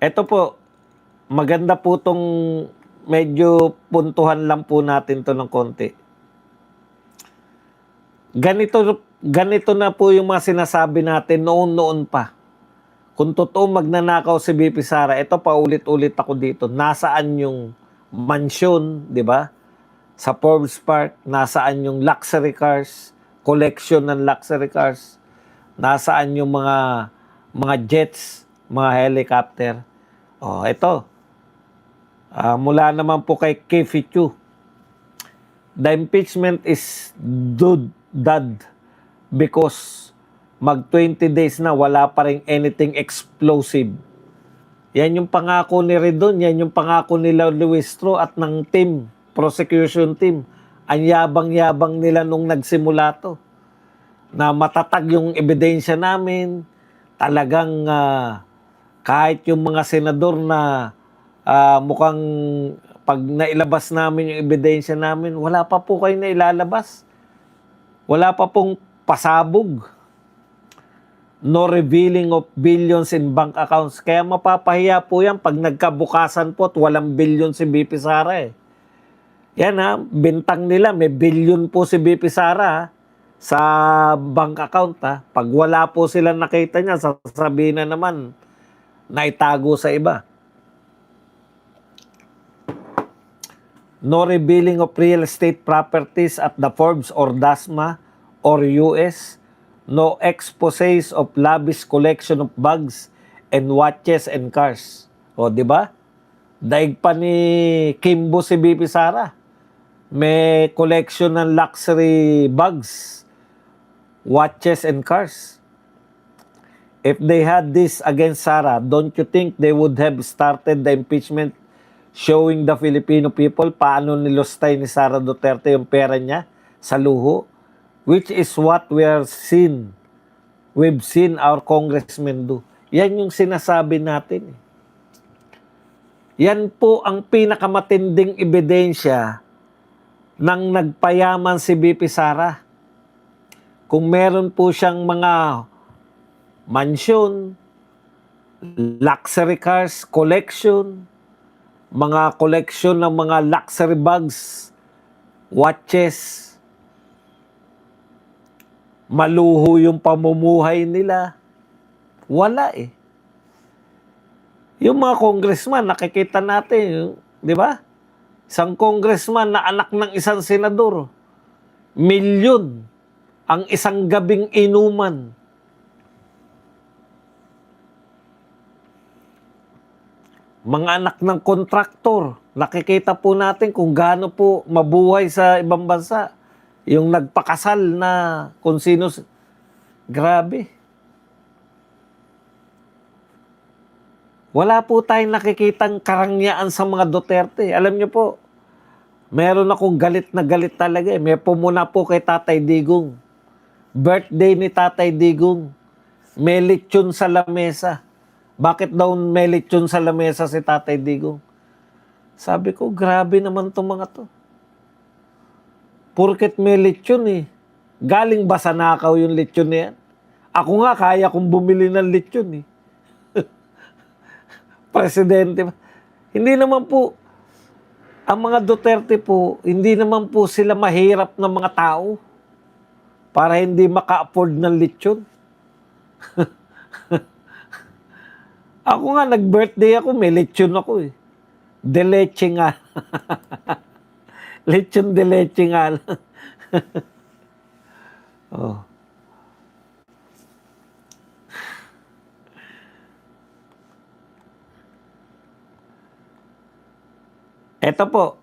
Eto po, maganda po 'tong medyo puntuhan lang po natin 'to ng konti. Ganito na po yung mga sinasabi natin noon-noon pa. Kung totoong magnanakaw si VP Sara, ito paulit-ulit ako dito, nasaan yung mansyon, 'di ba? Sa Forbes Park, nasaan yung luxury cars, collection ng luxury cars, nasaan yung mga jets, mga helicopter. Oh, ito. Mula naman po kay Kefichu. The impeachment is dud because mag 20 days na wala pa rin anything explosive. Yan yung pangako ni Redon, yan yung pangako nila Luistro at ng team, prosecution team. Ang yabang-yabang nila nung nagsimula to. Na matatag yung ebidensya namin, talagang kahit yung mga senador na mukhang pag nailabas namin yung ebidensya namin, wala pa po kayo na ilalabas. Wala pa pong pasabog. No revealing of billions in bank accounts. Kaya mapapahiya po yan pag nagkabukasan po at walang billion si BP Sara eh. Yan ha, bintang nila, may billion po si BP Sara ha, sa bank account ha. Pag wala po sila nakita niya, sasabihin na naman na itago sa iba. No revealing of real estate properties at the Forbes or DASMA or US. No exposés of lavish collection of bags and watches and cars. O, di ba? Daig pa ni Kimbo si BP Sara. May collection ng luxury bags, watches and cars. If they had this against Sara, don't you think they would have started the impeachment showing the Filipino people paano nilustay ni Sara Duterte yung pera niya sa luho? Which is what we've seen our congressmen do. Yan yung sinasabi natin. Yan po ang pinakamatinding ebidensya ng nagpayaman si BP Sara. Kung meron po siyang mga mansyon, luxury cars, collection, mga collection ng mga luxury bags, watches, maluho yung pamumuhay nila. Wala eh. Yung mga congressman, nakikita natin, di ba? Isang congressman na anak ng isang senador, milyon ang isang gabing inuman. Mga anak ng kontraktor, nakikita po natin kung gaano po mabuhay sa ibang bansa. Yung nagpakasal na kung sino, grabe. Wala po tayong nakikitang karangyaan sa mga Duterte. Alam niyo po, meron akong galit na galit talaga eh. May pumuna po kay Tatay Digong. Birthday ni Tatay Digong. May lechon sa lamesa. Bakit daw may lechon sa lamesa si Tatay Digong? Sabi ko, grabe naman itong mga to. Porket may lechon eh. Galing ba sa nakaw yung lechon na yan? Ako nga, kaya kong bumili ng lechon eh. Presidente. Hindi naman po, ang mga Duterte po, hindi naman po sila mahirap na mga tao para hindi maka-afford ng lechon. Ako nga, nag-birthday ako, may lechon ako eh. De leche nga. Lechon de leche nga lang. Oh. Eto po,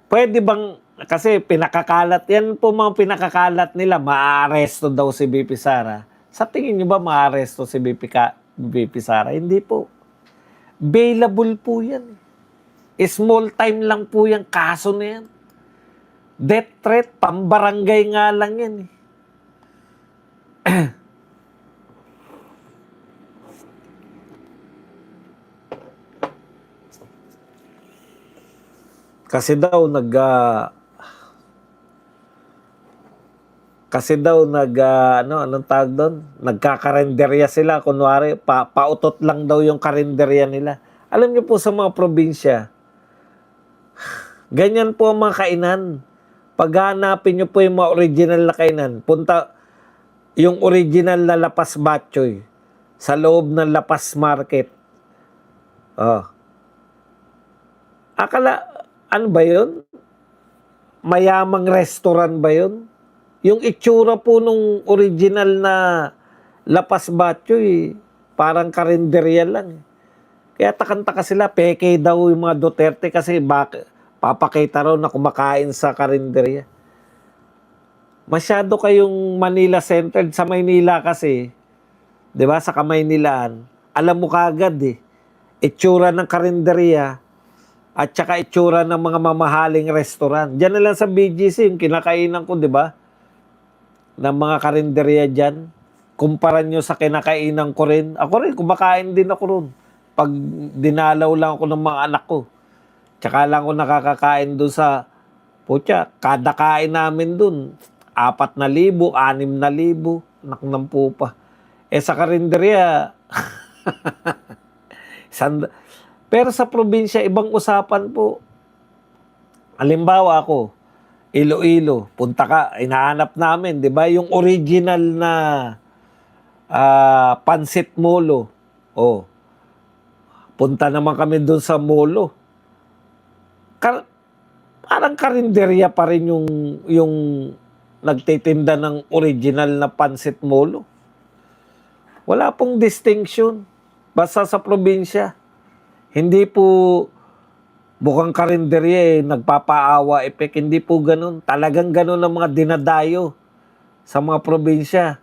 pwede bang, kasi pinakakalat, yan po mga pinakakalat nila, maaaresto daw si BP Sara. Sa tingin nyo ba maaaresto si BP Sara? Hindi po. Bailable po yan. Small time lang po yung kaso na yan. Death threat, pambarangay nga lang yan eh. Kasi daw Kasi daw anong tawag doon? Nagkakarenderya sila kunwari pautot lang daw yung karenderya nila. Alam niyo po sa mga probinsya, ganyan po ang mga kainan. Pag hanapin niyo po yung mga original na kainan, punta yung original na Lapas Batchoy sa loob ng Lapas Market. Oh. Ano ba yun? Mayamang restaurant ba yun? Yung itsura po nung original na Lapas Batchoy, parang karinderya lang. Kaya takanta sila, peke daw yung mga Duterte kasi papakita raw na kumakain sa karinderya. Masyado kayong Manila-centered. Sa Maynila kasi, di ba, sa Kamaynilaan, alam mo kagad itsura ng karinderya at saka itsura ng mga mamahaling restaurant. Diyan na lang sa BGC, yung kinakainan ko, di ba? Ng mga karinderya dyan. Kumpara nyo sa kinakainan ko rin. Ako rin, kumakain din ako rin. Pag dinalaw lang ako ng mga anak ko. Tsaka lang ako nakakakain doon sa, kada kain namin doon, 4,000, 6,000, anak ng pupa. Sa karinderya, pero sa probinsya, ibang usapan po. Halimbawa ako, Iloilo, punta ka, inahanap namin, di ba? Yung original na pansit molo. Oh, punta naman kami doon sa molo. Parang karinderya pa rin yung nagtitinda ng original na pansit molo. Wala pong distinction. Basta sa probinsya. Hindi po bukang karinderya nagpapaawa effect. Hindi po ganun. Talagang ganun ang mga dinadayo sa mga probinsya.